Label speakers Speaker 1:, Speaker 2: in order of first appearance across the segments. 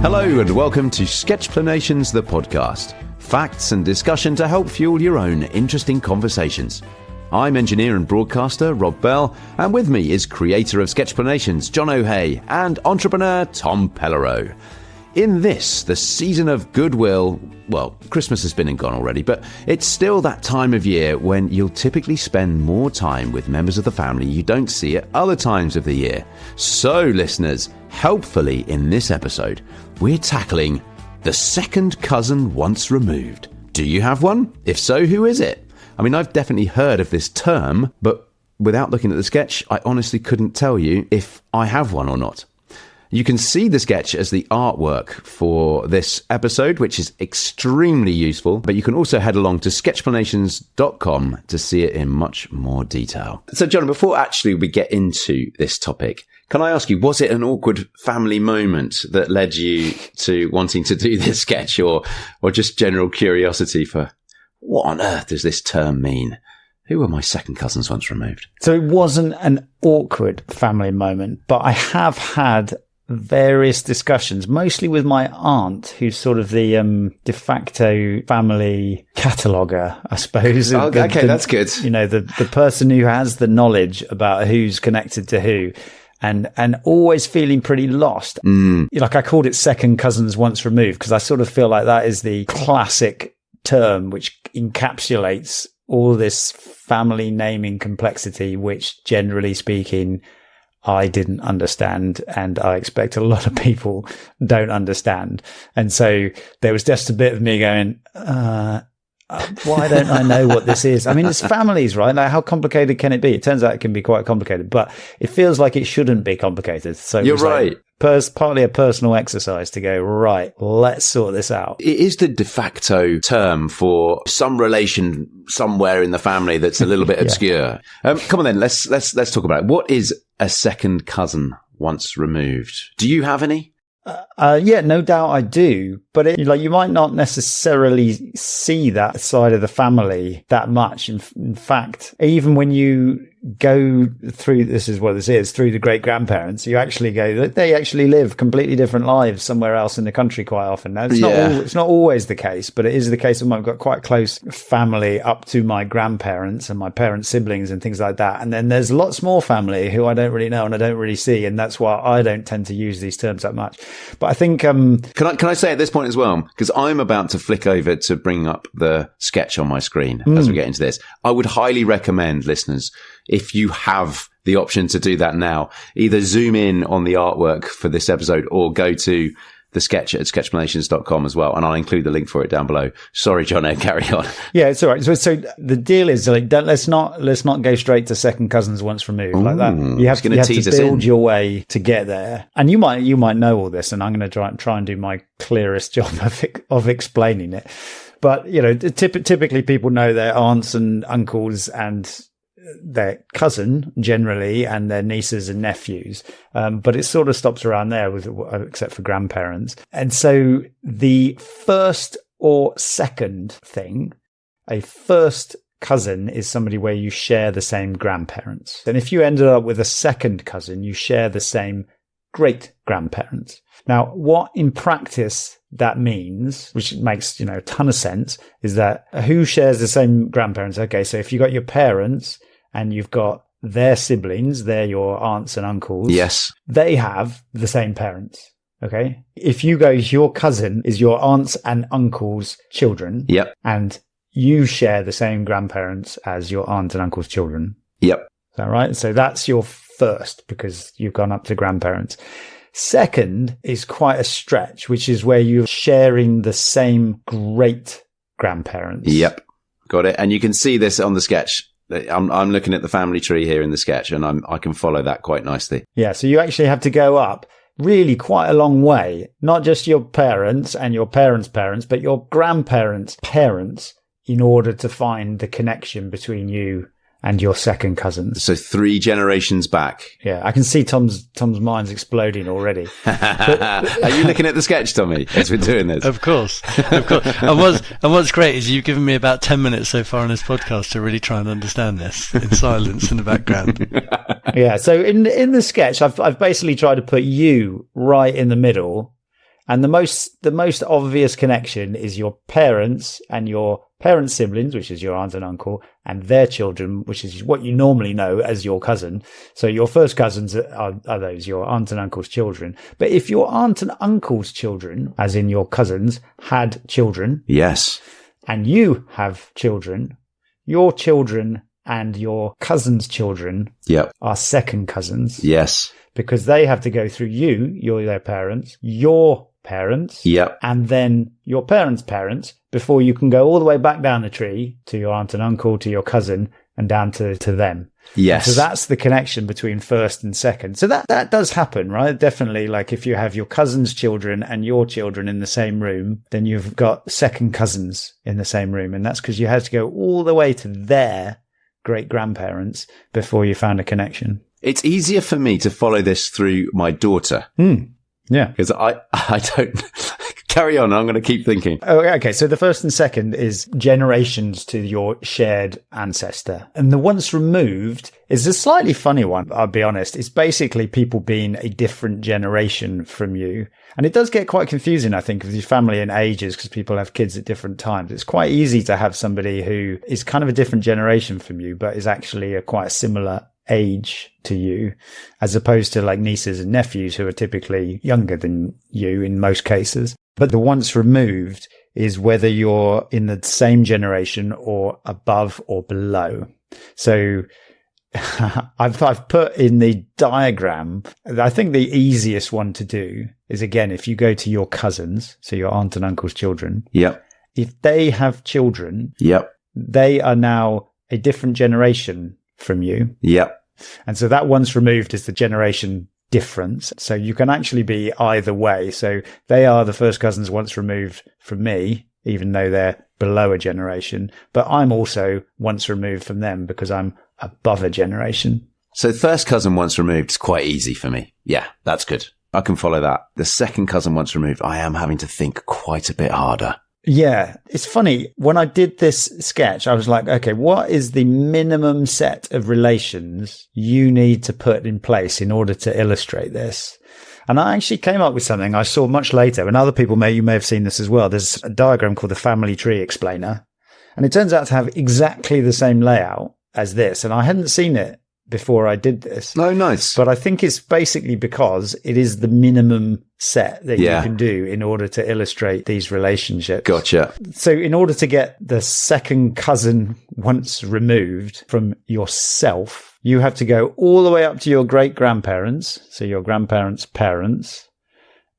Speaker 1: Hello and welcome to Sketchplanations the Podcast. Facts and discussion to help fuel your own interesting conversations. I'm engineer and broadcaster Rob Bell, and with me is creator of Sketchplanations John O'Hay and entrepreneur Tom Pellereau. In this, the season of goodwill, well, Christmas has been and gone already, but it's still that time of year when you'll typically spend more time with members of the family you don't see at other times of the year. So, listeners, helpfully in this episode, we're tackling the second cousin once removed. Do you have one? If so, who is it? I mean, I've definitely heard of this term, but without looking at the sketch, I honestly couldn't tell you if I have one or not. You can see the sketch as the artwork for this episode, which is extremely useful, but you can also head along to Sketchplanations.com to see it in much more detail. So, John, before actually we get into this topic, can I ask you, was it an awkward family moment that led you to wanting to do this sketch, or just general curiosity for what on earth does this term mean? Who were my second cousins once removed?
Speaker 2: So it wasn't an awkward family moment, but I have had various discussions, mostly with my aunt, who's sort of the de facto family cataloguer, I suppose.
Speaker 1: Okay, that's good.
Speaker 2: You know, the person who has the knowledge about who's connected to who. And always feeling pretty lost. Like I called it second cousins once removed, because I sort of feel like that is the classic term which encapsulates all this family naming complexity, which generally speaking, I didn't understand, and I expect a lot of people don't understand. And so there was just a bit of me going, why don't I know what this is? I mean, it's families, right? Like, how complicated can it be? It turns out it can be quite complicated, but it feels like it shouldn't be complicated. So
Speaker 1: you're right.
Speaker 2: Partly a personal exercise to go, right, let's sort this out.
Speaker 1: It is the de facto term for some relation somewhere in the family that's a little bit obscure. Come on then, let's talk about it. What is a second cousin once removed? Do you have any?
Speaker 2: Yeah, no doubt I do. But you might not necessarily see that side of the family that much. In fact, even when you go through, this is what this is, through the great grandparents, you actually go, they actually live completely different lives somewhere else in the country quite often. Now, it's not always the case, but it is the case of I've got quite close family up to my grandparents and my parents' siblings and things like that. And then there's lots more family who I don't really know and I don't really see. And that's why I don't tend to use these terms that much. But I think,
Speaker 1: can I say at this point as well, because I'm about to flick over to bring up the sketch on my screen as we get into this. I would highly recommend, listeners, if you have the option to do that now, either zoom in on the artwork for this episode or go to the sketch at sketchplanations.com as well. And I'll include the link for it down below. Sorry, John, carry on.
Speaker 2: Yeah, it's all right. So the deal is like, let's not go straight to second cousins once removed like that. You have to build your way to get there. And you might know all this, and I'm going to try and do my clearest job of explaining it. But, typically people know their aunts and uncles and their cousin generally, and their nieces and nephews. But it sort of stops around there except for grandparents. And so the first or second thing, a first cousin is somebody where you share the same grandparents. And if you ended up with a second cousin, you share the same great grandparents. Now, what in practice that means, which makes, a ton of sense, is that who shares the same grandparents? Okay, so if you got your parents and you've got their siblings, they're your aunts and uncles.
Speaker 1: Yes.
Speaker 2: They have the same parents. Okay. If you go, your cousin is your aunts and uncles' children.
Speaker 1: Yep.
Speaker 2: And you share the same grandparents as your aunt and uncle's children.
Speaker 1: Yep.
Speaker 2: Is that right? So that's your first, because you've gone up to grandparents. Second is quite a stretch, which is where you're sharing the same great grandparents.
Speaker 1: Yep. Got it. And you can see this on the sketch. I'm looking at the family tree here in the sketch, and I can follow that quite nicely.
Speaker 2: Yeah, so you actually have to go up really quite a long way, not just your parents and your parents' parents, but your grandparents' parents, in order to find the connection between you and your second cousins.
Speaker 1: So 3 generations back.
Speaker 2: Yeah, I can see Tom's mind's exploding already.
Speaker 1: Are you looking at the sketch, Tommy, as we're doing this?
Speaker 3: Of course. And what's great is you've given me about 10 minutes so far on this podcast to really try and understand this in silence in the background.
Speaker 2: Yeah, so in the sketch, I've basically tried to put you right in the middle, And the most obvious connection is your parents and your parents' siblings, which is your aunt and uncle, and their children, which is what you normally know as your cousin. So your first cousins are those, your aunt and uncle's children. But if your aunt and uncle's children, as in your cousins, had children.
Speaker 1: Yes.
Speaker 2: And you have children, your children and your cousin's children are second cousins.
Speaker 1: Yes.
Speaker 2: Because they have to go through you, you're their parents, your parents, and then your parents' parents before you can go all the way back down the tree to your aunt and uncle, to your cousin, and down to them.
Speaker 1: Yes.
Speaker 2: So that's the connection between first and second. So that does happen, right? Definitely. Like if you have your cousin's children and your children in the same room, then you've got second cousins in the same room. And that's because you had to go all the way to their great grandparents before you found a connection.
Speaker 1: It's easier for me to follow this through my daughter.
Speaker 2: Yeah.
Speaker 1: Because I don't... Carry on. I'm going to keep thinking.
Speaker 2: Oh, okay. So the first and second is generations to your shared ancestor. And the once removed is a slightly funny one, I'll be honest. It's basically people being a different generation from you. And it does get quite confusing, I think, with your family and ages because people have kids at different times. It's quite easy to have somebody who is kind of a different generation from you, but is actually quite a similar age to you, as opposed to like nieces and nephews who are typically younger than you in most cases. But the once removed is whether you're in the same generation or above or below. So I've put in the diagram, I think the easiest one to do is, again, if you go to your cousins, so your aunt and uncle's children, if they have children, they are now a different generation from you. And so that once removed is the generation difference. So you can actually be either way. So they are the first cousins once removed from me, even though they're below a generation. But I'm also once removed from them because I'm above a generation.
Speaker 1: So first cousin once removed is quite easy for me. Yeah, that's good. I can follow that. The second cousin once removed, I am having to think quite a bit harder.
Speaker 2: Yeah, it's funny. When I did this sketch, I was like, okay, what is the minimum set of relations you need to put in place in order to illustrate this? And I actually came up with something I saw much later, and other people you may have seen this as well. There's a diagram called the Family Tree Explainer, and it turns out to have exactly the same layout as this. And I hadn't seen it before I did this.
Speaker 1: Oh, nice.
Speaker 2: But I think it's basically because it is the minimum set that you can do in order to illustrate these relationships.
Speaker 1: Gotcha.
Speaker 2: So in order to get the second cousin once removed from yourself, you have to go all the way up to your great grandparents, so your grandparents' parents,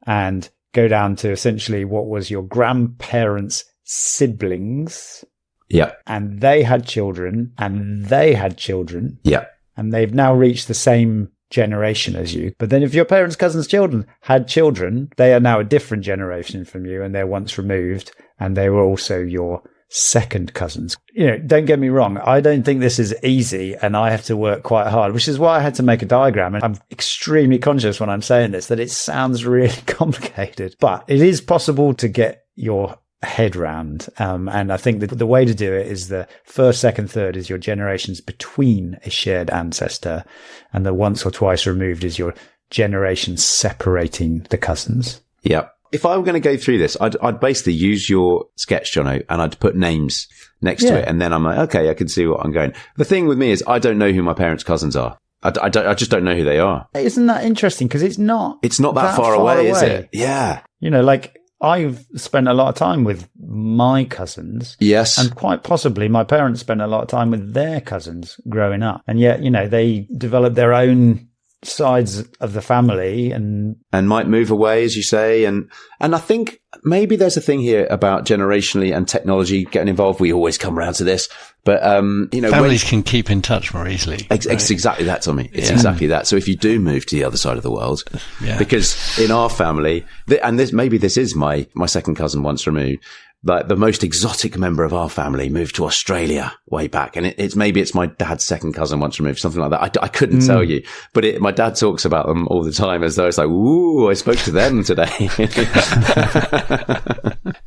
Speaker 2: and go down to essentially what was your grandparents' siblings.
Speaker 1: Yeah.
Speaker 2: And they had children, and they had children.
Speaker 1: Yeah.
Speaker 2: And they've now reached the same generation as you. But then if your parents' cousins' children had children, they are now a different generation from you, and they're once removed, and they were also your second cousins. Don't get me wrong. I don't think this is easy, and I have to work quite hard, which is why I had to make a diagram. And I'm extremely conscious when I'm saying this, that it sounds really complicated, but it is possible to get your head round. And I think that the way to do it is the first, second, third is your generations between a shared ancestor, and the once or twice removed is your generations separating the cousins.
Speaker 1: Yeah. If I were going to go through this, I'd basically use your sketch, Jono, and I'd put names next to it. And then I'm like, okay, I can see what I'm going. The thing with me is I don't know who my parents' cousins are. I just don't know who they are.
Speaker 2: Isn't that interesting? Because it's not that
Speaker 1: far away, is it? Yeah.
Speaker 2: I've spent a lot of time with my cousins.
Speaker 1: Yes.
Speaker 2: And quite possibly my parents spent a lot of time with their cousins growing up. And yet, they developed their own sides of the family and
Speaker 1: might move away, as you say. And I think maybe there's a thing here about generationally and technology getting involved. We always come around to this. But,
Speaker 3: families can keep in touch more easily.
Speaker 1: It's exactly that, Tommy. It's exactly that. So if you do move to the other side of the world, because in our family, and this is my second cousin once removed, like the most exotic member of our family moved to Australia way back. And it's my dad's second cousin once removed, something like that. I couldn't tell you, but my dad talks about them all the time as though it's like, ooh, I spoke to them today.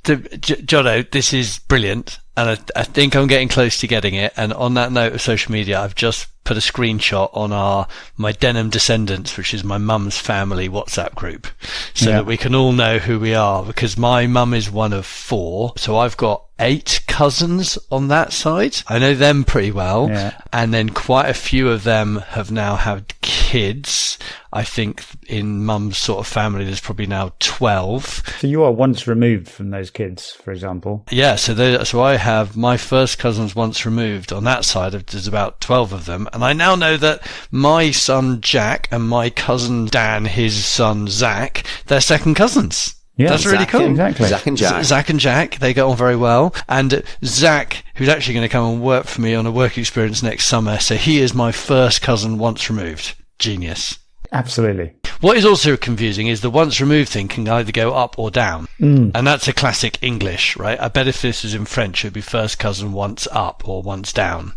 Speaker 3: Jono, this is brilliant. And I think I'm getting close to getting it. And on that note of social media, I've just put a screenshot on my Denham Descendants, which is my mum's family WhatsApp group, so that we can all know who we are, because my mum is one of 4, so I've got 8 cousins on that side. I know them pretty well, and then quite a few of them have now had kids. I think in mum's sort of family there's probably now 12.
Speaker 2: So you are once removed from those kids, for example.
Speaker 3: Yeah, so I have my first cousins once removed on that side. There's about 12 of them, and I now know that my son Jack and my cousin Dan, his son Zach, they're second cousins.
Speaker 2: Yeah,
Speaker 3: that's really cool.
Speaker 2: Exactly.
Speaker 1: Zach and Jack,
Speaker 3: they get on very well. And Zach, who's actually going to come and work for me on a work experience next summer, so he is my first cousin once removed. Genius.
Speaker 2: Absolutely.
Speaker 3: What is also confusing is the once removed thing can either go up or down. And that's a classic English, right? I bet if this was in French, it would be first cousin once up or once down.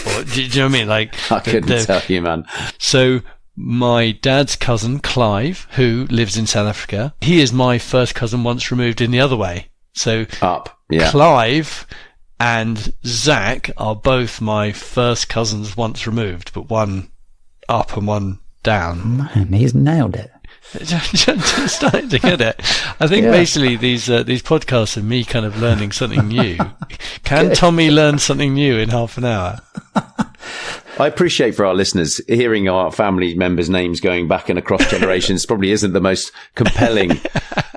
Speaker 3: Or, do you know what I mean? Like,
Speaker 1: I couldn't tell you, man.
Speaker 3: So my dad's cousin, Clive, who lives in South Africa, he is my first cousin once removed in the other way. So
Speaker 1: up, yeah.
Speaker 3: Clive and Zach are both my first cousins once removed, but one up and one down.
Speaker 2: Man, he's nailed it.
Speaker 3: Just starting to get it. I think basically these podcasts are me kind of learning something new. Can Tommy learn something new in half an hour?
Speaker 1: I appreciate for our listeners hearing our family members' names going back and across generations probably isn't the most compelling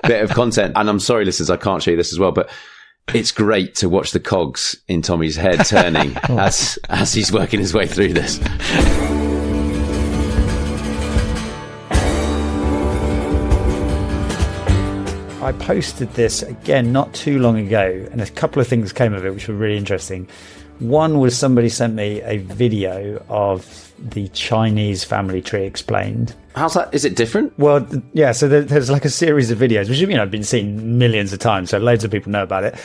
Speaker 1: bit of content. And I'm sorry, listeners, I can't show you this as well, but it's great to watch the cogs in Tommy's head turning as he's working his way through this.
Speaker 2: I posted this again not too long ago, and a couple of things came of it which were really interesting. One was somebody sent me a video of the Chinese family tree explained.
Speaker 1: How's that? Is it different?
Speaker 2: Well, yeah, so there's like a series of videos, which, I've been seen millions of times, so loads of people know about it.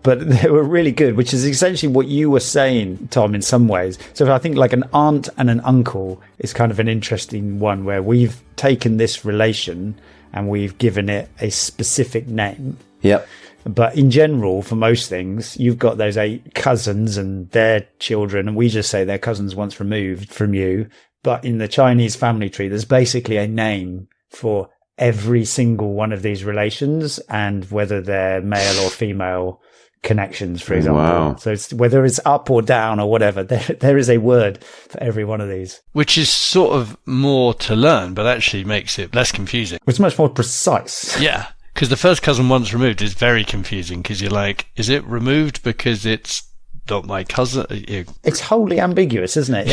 Speaker 2: But they were really good, which is essentially what you were saying, Tom, in some ways. So I think like an aunt and an uncle is kind of an interesting one, where we've taken this relation and we've given it a specific name.
Speaker 1: Yep.
Speaker 2: But in general, for most things, you've got those 8 cousins and their children, and we just say they're cousins once removed from you. But in the Chinese family tree, there's basically a name for every single one of these relations and whether they're male or female connections, for example.
Speaker 1: Wow.
Speaker 2: So whether it's up or down or whatever, there is a word for every one of these.
Speaker 3: Which is sort of more to learn, but actually makes it less confusing.
Speaker 2: It's much more precise.
Speaker 3: Yeah. Because the first cousin once removed is very confusing, because you're like, is it removed because it's not my cousin?
Speaker 2: It's wholly ambiguous, isn't it?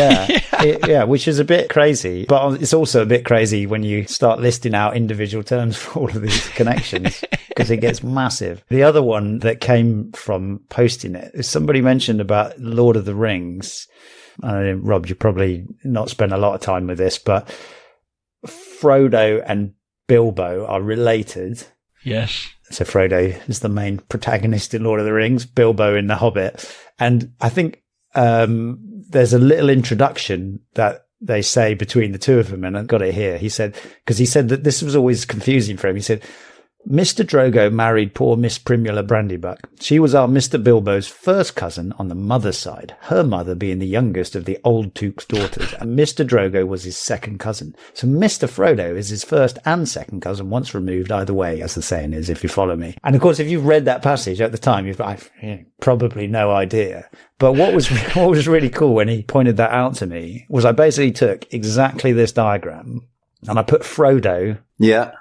Speaker 2: Yeah. Which is a bit crazy. But it's also a bit crazy when you start listing out individual terms for all of these connections, because it gets massive. The other one that came from posting it is somebody mentioned about Lord of the Rings. Rob, you probably not spent a lot of time with this, but Frodo and Bilbo are related.
Speaker 3: Yes.
Speaker 2: So Frodo is the main protagonist in Lord of the Rings, Bilbo in The Hobbit. And I think there's a little introduction that they say between the two of them, and I've got it here. He said that this was always confusing for him. He said, Mr. Drogo married poor Miss Primula Brandybuck. She was our Mr. Bilbo's first cousin on the mother's side, her mother being the youngest of the old Duke's daughters, and Mr. Drogo was his second cousin. So Mr. Frodo is his first and second cousin, once removed either way, as the saying is, if you follow me. And of course, if you've read that passage at the time, you've probably no idea. But what was really cool when he pointed that out to me was I basically took exactly this diagram and I put Frodo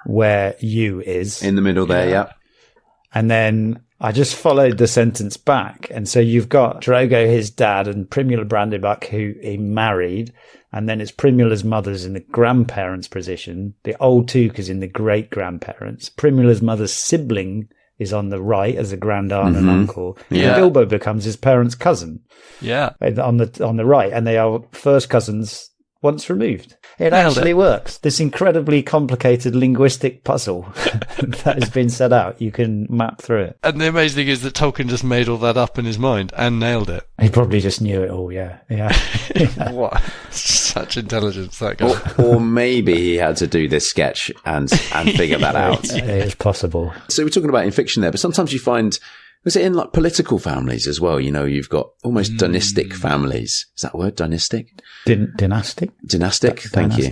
Speaker 2: where you is.
Speaker 1: In the middle there, yeah.
Speaker 2: And then I just followed the sentence back. And so you've got Drogo, his dad, and Primula Brandybuck, who he married. And then it's Primula's mother's in the grandparents' position. The old Took is in the great-grandparents. Primula's mother's sibling is on the right as a grand aunt and uncle.
Speaker 1: Yeah.
Speaker 2: And Bilbo becomes his parents' cousin.
Speaker 3: Yeah.
Speaker 2: On the right. And they are first cousins once removed. It actually works. This incredibly complicated linguistic puzzle that has been set out, you can map through it.
Speaker 3: And the amazing thing is that Tolkien just made all that up in his mind and nailed it.
Speaker 2: He probably just knew it all, yeah.
Speaker 3: What? Such intelligence, that guy.
Speaker 1: Or maybe he had to do this sketch and figure that out.
Speaker 2: It is possible.
Speaker 1: So we're talking about in fiction there, but sometimes you find Was it in like political families as well? You know, you've got almost dynastic families. Is that a word? Dynastic?
Speaker 2: Dynastic?
Speaker 1: Dynastic. Thank you.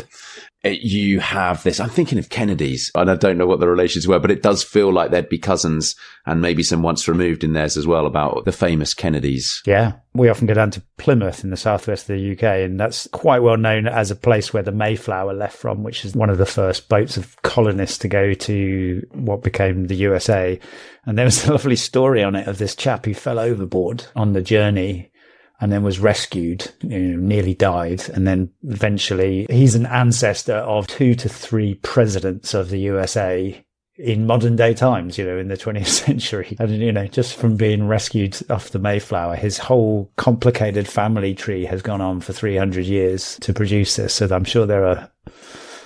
Speaker 1: You have this, I'm thinking of Kennedys, and I don't know what the relations were, but it does feel like there'd be cousins and maybe some once removed in theirs as well, about the famous Kennedys.
Speaker 2: Yeah. We often go down to Plymouth in the southwest of the UK, and that's quite well known as a place where the Mayflower left from, which is one of the first boats of colonists to go to what became the USA. And there was a lovely story on it of this chap who fell overboard on the journey and then was rescued, nearly died. And then eventually he's an ancestor of 2 to 3 presidents of the USA in modern day times, in the 20th century. And, just from being rescued off the Mayflower, his whole complicated family tree has gone on for 300 years to produce this. So I'm sure there are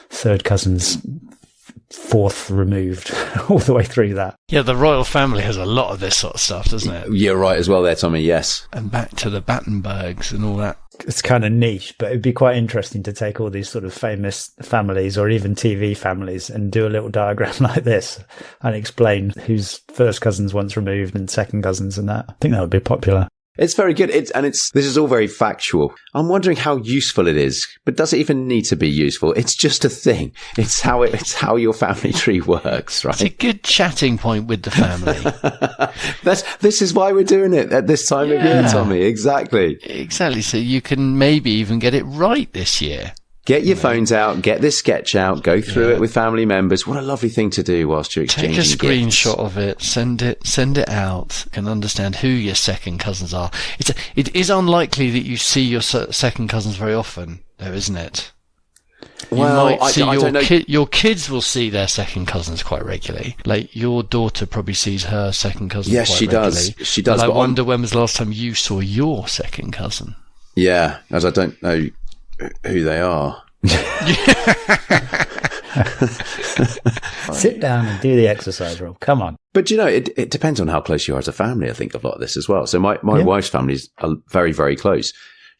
Speaker 2: third cousins, fourth removed all the way through that.
Speaker 3: Yeah, the royal family has a lot of this sort of stuff, doesn't it?
Speaker 1: You're right as well there, Tommy, yes.
Speaker 3: And back to the Battenbergs and all that.
Speaker 2: It's kind of niche, but it'd be quite interesting to take all these sort of famous families or even TV families and do a little diagram like this and explain who's first cousins once removed and second cousins and that. I think that would be popular.
Speaker 1: It's very good. This is all very factual. I'm wondering how useful it is, but does it even need to be useful? It's just a thing. It's how your family tree works, right?
Speaker 3: It's a good chatting point with the family.
Speaker 1: This is why we're doing it at this time of year, Tommy. Exactly.
Speaker 3: So you can maybe even get it right this year.
Speaker 1: Get your phones out, get this sketch out, go through it with family members. What a lovely thing to do whilst you're exchanging gifts.
Speaker 3: Take a screenshot of it, send it out, and understand who your second cousins are. It is unlikely that you see your second cousins very often, though, isn't it?
Speaker 1: Well, I don't know.
Speaker 3: Your kids will see their second cousins quite regularly. Like, your daughter probably sees her second cousin quite regularly.
Speaker 1: Yes, she does.
Speaker 3: But I wonder when was the last time you saw your second cousin?
Speaker 1: Yeah, as I don't know who they are.
Speaker 2: Sit down and do the exercise, Rob. Come on.
Speaker 1: But it depends on how close you are as a family. I think of a lot of this as well. So my wife's families are very, very close.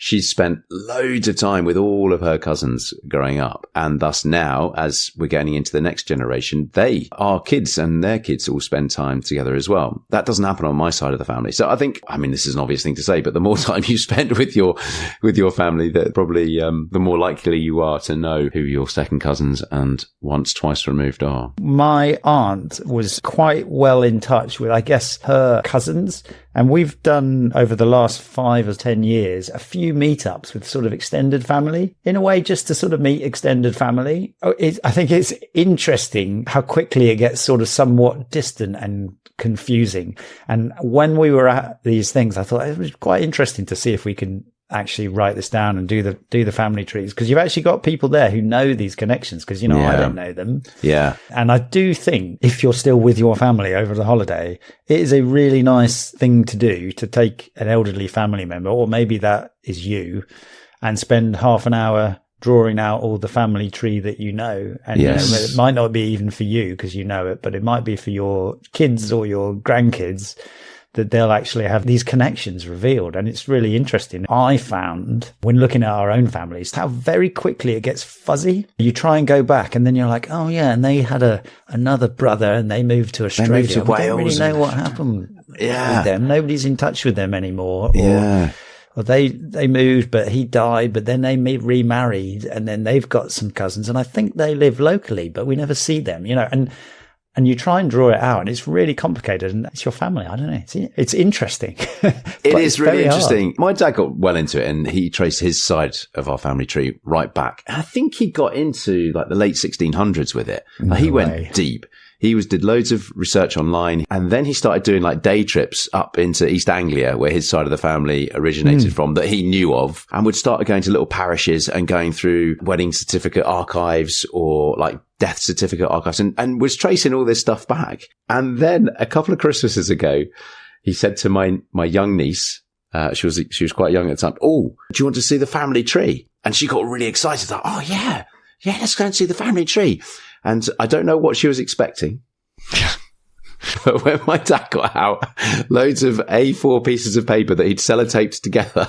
Speaker 1: She's spent loads of time with all of her cousins growing up. And thus now, as we're getting into the next generation, our kids and their kids all spend time together as well. That doesn't happen on my side of the family. So this is an obvious thing to say, but the more time you spend with your family, that probably the more likely you are to know who your second cousins and once, twice removed are.
Speaker 2: My aunt was quite well in touch with, I guess, her cousins. And we've done, over the last 5 or 10 years, a few meetups with sort of extended family, in a way, just to sort of meet extended family. I think it's interesting how quickly it gets sort of somewhat distant and confusing. And when we were at these things, I thought it was quite interesting to see if we can actually write this down and do the family trees, because you've actually got people there who know these connections, because I don't know them.
Speaker 1: Yeah.
Speaker 2: And I do think if you're still with your family over the holiday, it is a really nice thing to do, to take an elderly family member, or maybe that is you, and spend half an hour drawing out all the family tree that you know. And it might not be even for you because you know it, but it might be for your kids or your grandkids, that they'll actually have these connections revealed. And it's really interesting. I found, when looking at our own families, how very quickly it gets fuzzy. You try and go back and then you're like, oh yeah, and they had another brother and they moved to Australia.
Speaker 1: They moved to Wales.
Speaker 2: We don't really know what happened with them. Nobody's in touch with them anymore. Or they moved, but he died, but then they remarried, and then they've got some cousins, and I think they live locally, but we never see them, and you try and draw it out, and it's really complicated, and it's your family. I don't know. It's interesting.
Speaker 1: It is really interesting. My dad got well into it, and he traced his side of our family tree right back. I think he got into like the late 1600s with it. He went deep. He did loads of research online, and then he started doing like day trips up into East Anglia, where his side of the family originated from, that he knew of, and would start going to little parishes and going through wedding certificate archives or like death certificate archives, and was tracing all this stuff back. And then a couple of Christmases ago, he said to my young niece, she was quite young at the time, "Oh, do you want to see the family tree?" And she got really excited, like, "Oh yeah, let's go and see the family tree." And I don't know what she was expecting. But when my dad got out loads of A4 pieces of paper that he'd sellotaped together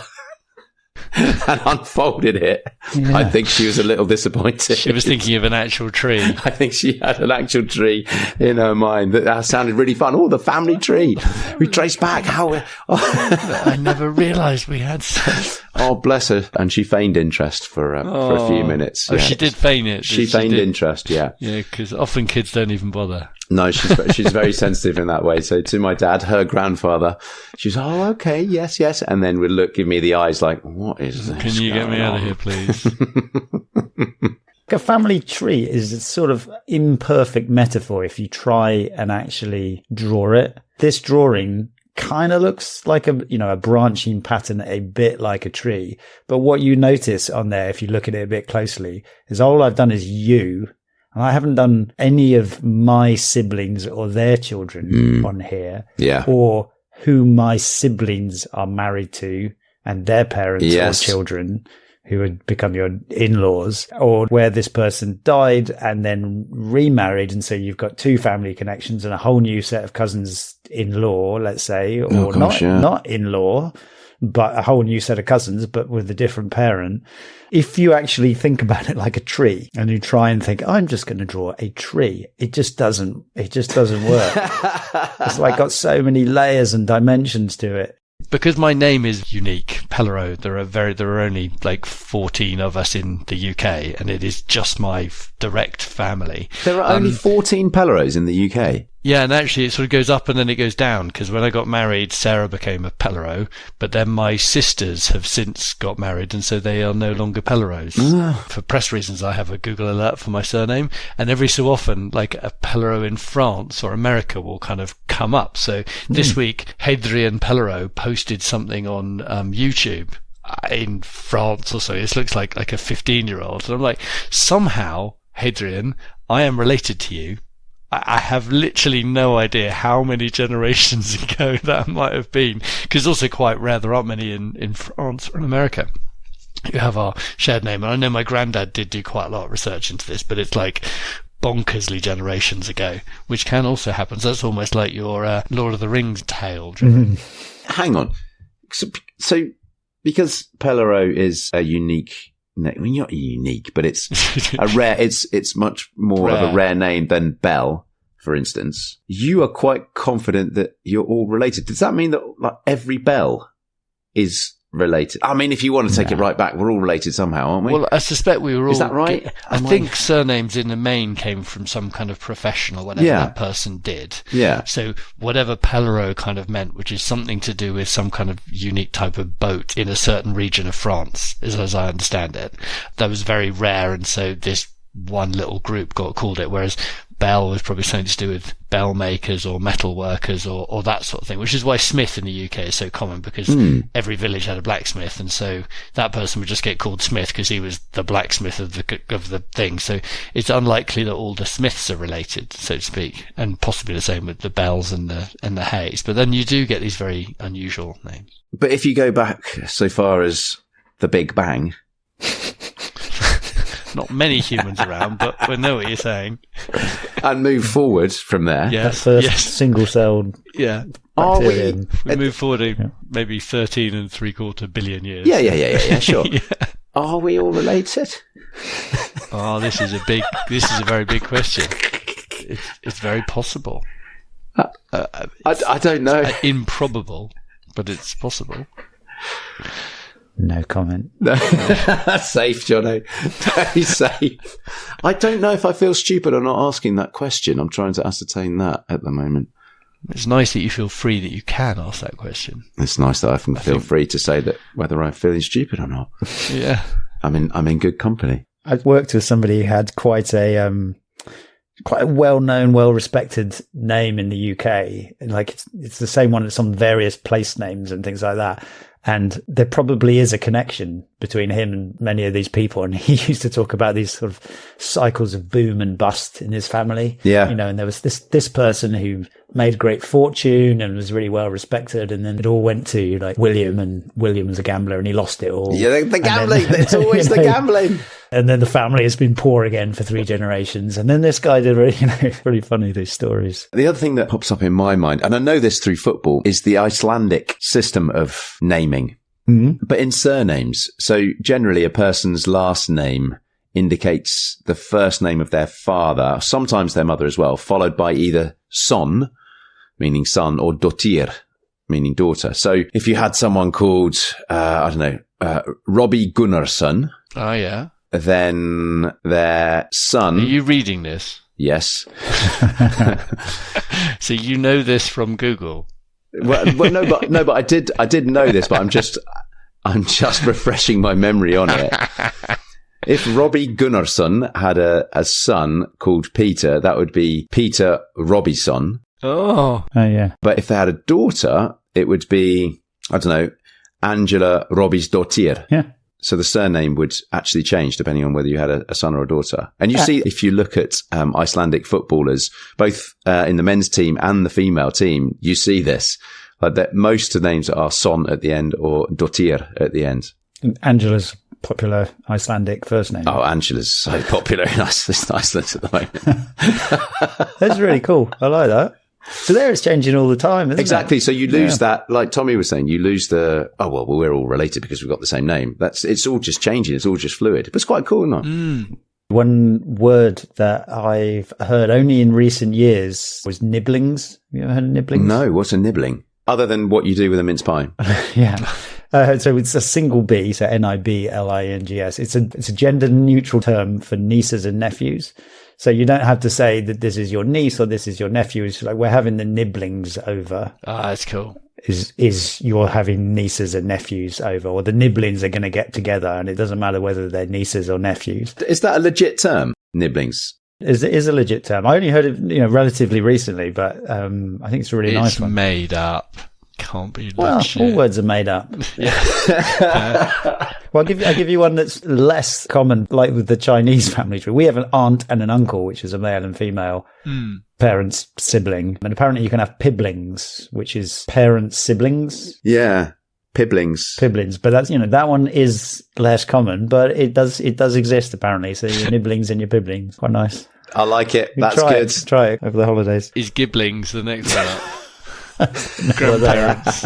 Speaker 1: and unfolded it. Yeah. I think she was a little disappointed.
Speaker 3: She was thinking of an actual tree.
Speaker 1: I think she had an actual tree in her mind. That sounded really fun. Oh, the family tree. We traced back how...
Speaker 3: I never realised we had some.
Speaker 1: Oh, bless her. And she feigned interest for a few minutes.
Speaker 3: Oh, she did feign it.
Speaker 1: She feigned interest, yeah.
Speaker 3: Yeah, because often kids don't even bother.
Speaker 1: No, she's very sensitive in that way. So to my dad, her grandfather, she was, oh, okay, yes. And then would give me the eyes like, what is this?
Speaker 3: Can you get me out of here, please?
Speaker 2: A family tree is a sort of imperfect metaphor if you try and actually draw it. This drawing kind of looks like a branching pattern, a bit like a tree. But what you notice on there, if you look at it a bit closely, is all I've done is you. And I haven't done any of my siblings or their children on here.
Speaker 1: Yeah.
Speaker 2: Or who my siblings are married to and their parents or children who would become your in-laws, or where this person died and then remarried. And so you've got two family connections and a whole new set of cousins-in-law, let's say, or not in-law, but a whole new set of cousins, but with a different parent. If you actually think about it like a tree and you try and think, I'm just going to draw a tree, it just doesn't work. It's like got so many layers and dimensions to it.
Speaker 3: Because my name is unique, Pellereau, there are only like 14 of us in the UK, and it is just my direct family.
Speaker 1: There are only 14 Pellereaus in the UK?
Speaker 3: Yeah, and actually it sort of goes up and then it goes down, because when I got married, Sarah became a Pellereau, but then my sisters have since got married, and so they are no longer Pellereaus. For press reasons, I have a Google alert for my surname, and every so often, like a Pellereau in France or America will kind of come up. So this week, Hadrian Pellereau posted something on YouTube in France or so. It looks like a 15-year-old. And I'm like, somehow, Hadrian, I am related to you. I have literally no idea how many generations ago that might have been, because it's also quite rare. There aren't many in France or in America who have our shared name. And I know my granddad did do quite a lot of research into this, but it's like bonkersly generations ago, which can also happen. So that's almost like your Lord of the Rings tale.
Speaker 1: Hang on. So because Pellereau is a unique... I mean, not unique, but it's a rare. It's much more of a rare name than Bell, for instance. You are quite confident that you're all related. Does that mean that like every Bell is related? I mean, if you want to take it right back, we're all related somehow, aren't we?
Speaker 3: Well, I suspect we were all...
Speaker 1: Is that right?
Speaker 3: I think surnames in the main came from some kind of profession or whatever that person did.
Speaker 1: Yeah.
Speaker 3: So whatever Pellereau kind of meant, which is something to do with some kind of unique type of boat in a certain region of France, as I understand it, that was very rare, and so this one little group got called it, whereas Bell was probably something to do with bell makers or metal workers or that sort of thing, which is why Smith in the UK is so common, because every village had a blacksmith, and so that person would just get called Smith because he was the blacksmith of the thing. So it's unlikely that all the Smiths are related, so to speak, and possibly the same with the Bells and the Hayes. But then you do get these very unusual names.
Speaker 1: But if you go back so far as the Big Bang...
Speaker 3: Not many humans around, but we know what you're saying.
Speaker 1: And move forward from there.
Speaker 2: Yes. That first single-celled bacteria.
Speaker 3: We move forward maybe 13 3/4 billion years.
Speaker 1: Yeah, sure. Are we all related?
Speaker 3: Oh, this is a very big question. It's very possible.
Speaker 1: I don't know.
Speaker 3: It's improbable, but it's possible.
Speaker 2: No comment.
Speaker 1: Safe, Jono. Very safe. I don't know if I feel stupid or not asking that question. I'm trying to ascertain that at the moment.
Speaker 3: It's nice that you feel free that you can ask that question.
Speaker 1: It's nice that I can feel free to say that whether I'm feeling stupid or not.
Speaker 3: Yeah.
Speaker 1: I'm in good company.
Speaker 2: I worked with somebody who had quite a well-known, well-respected name in the UK. Like it's the same one as some various place names and things like that. And there probably is a connection between him and many of these people. And he used to talk about these sort of cycles of boom and bust in his family.
Speaker 1: Yeah.
Speaker 2: And there was this person who made great fortune and was really well respected. And then it all went to like William, and William was a gambler and he lost it all.
Speaker 1: Yeah, the gambling. It's always the gambling.
Speaker 2: And then the family has been poor again for 3 generations. And then this guy did pretty funny, these stories.
Speaker 1: The other thing that pops up in my mind, and I know this through football, is the Icelandic system of naming. But in surnames, so generally a person's last name indicates the first name of their father, sometimes their mother as well, followed by either son, meaning son, or dottir, meaning daughter. So if you had someone called, Robbie Gunnarsson.
Speaker 3: Oh, yeah.
Speaker 1: Then their son.
Speaker 3: Are you reading this?
Speaker 1: Yes.
Speaker 3: So you know this from Google?
Speaker 1: Well, but I did know this, but I'm just refreshing my memory on it. If Robbie Gunnarsson had a son called Peter, that would be Peter Robbieson.
Speaker 3: Oh,
Speaker 2: yeah.
Speaker 1: But if they had a daughter, it would be, Angela Robbisdottir.
Speaker 2: Yeah.
Speaker 1: So the surname would actually change depending on whether you had a son or a daughter. And you see, if you look at Icelandic footballers, both in the men's team and the female team, you see this, that most of the names are son at the end or dottir at the end.
Speaker 2: Angela's popular Icelandic first name.
Speaker 1: Oh, Angela's so popular in Iceland at the moment.
Speaker 2: That's really cool. I like that. So there it's changing all the time, isn't
Speaker 1: exactly.
Speaker 2: it?
Speaker 1: So you lose that, like Tommy was saying, you lose we're all related because we've got the same name. It's all just changing. It's all just fluid. But it's quite cool, isn't it?
Speaker 3: Mm.
Speaker 2: One word that I've heard only in recent years was nibblings. Have you ever heard of nibblings?
Speaker 1: No. What's a nibbling? Other than what you do with a mince pie.
Speaker 2: Yeah. So it's a single B, so Niblings. It's a gender neutral term for nieces and nephews. So you don't have to say that this is your niece or this is your nephew. It's like, we're having the nibblings over.
Speaker 3: Ah, that's cool.
Speaker 2: Is you're having nieces and nephews over, or the nibblings are going to get together, and it doesn't matter whether they're nieces or nephews.
Speaker 1: Is that a legit term, nibblings?
Speaker 2: It is a legit term. I only heard it, relatively recently, but I think it's a really nice one.
Speaker 3: It's made up. Can't be
Speaker 2: legit. Well, all words are made up.
Speaker 3: Yeah.
Speaker 2: Well, I'll give you one that's less common, like with the Chinese family tree. We have an aunt and an uncle, which is a male and female parents' sibling. And apparently you can have piblings, which is parents' siblings.
Speaker 1: Yeah. Piblings.
Speaker 2: But that's, that one is less common, but it does exist apparently. So your nibblings and your piblings. Quite nice.
Speaker 1: I like it. That's good.
Speaker 2: Try it over the holidays.
Speaker 3: Is giblings the next one up? Grandparents.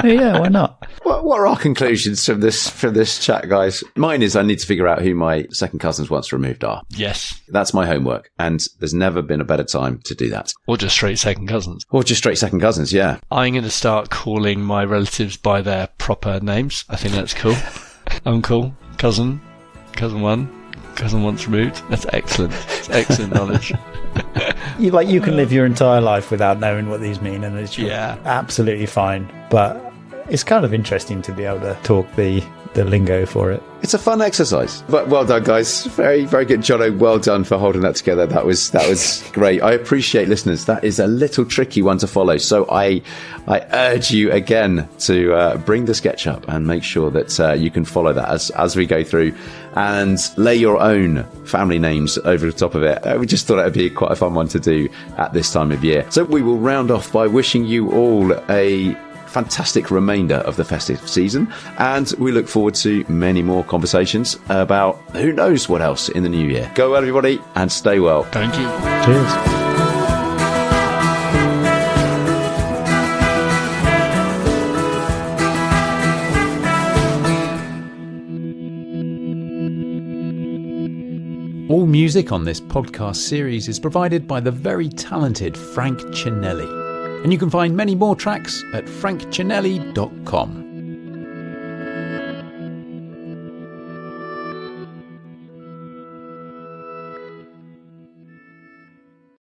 Speaker 2: Yeah, why not?
Speaker 1: What are our conclusions from this chat, guys? Mine is I need to figure out who my second cousins once removed are.
Speaker 3: Yes.
Speaker 1: That's my homework, and there's never been a better time to do that.
Speaker 3: Or just straight second cousins.
Speaker 1: Yeah.
Speaker 3: I'm going to start calling my relatives by their proper names. I think that's cool. Uncle, cousin one, cousin once removed. That's excellent. It's excellent knowledge.
Speaker 2: You can live your entire life without knowing what these mean, and it's absolutely fine. But it's kind of interesting to be able to talk the lingo for it.
Speaker 1: It's a fun exercise. But well done, guys. Very, very good, Jono. Well done for holding that together. That was great. I appreciate listeners. That is a little tricky one to follow. So I urge you again to bring the sketch up and make sure that you can follow that as we go through and lay your own family names over the top of it. We just thought it would be quite a fun one to do at this time of year. So we will round off by wishing you all a fantastic remainder of the festive season, and we look forward to many more conversations about who knows what else in the new year. Go well, everybody, and stay well.
Speaker 3: Thank you.
Speaker 2: Cheers.
Speaker 1: All music on this podcast series is provided by the very talented Frank Cinelli. And you can find many more tracks at frankcinelli.com.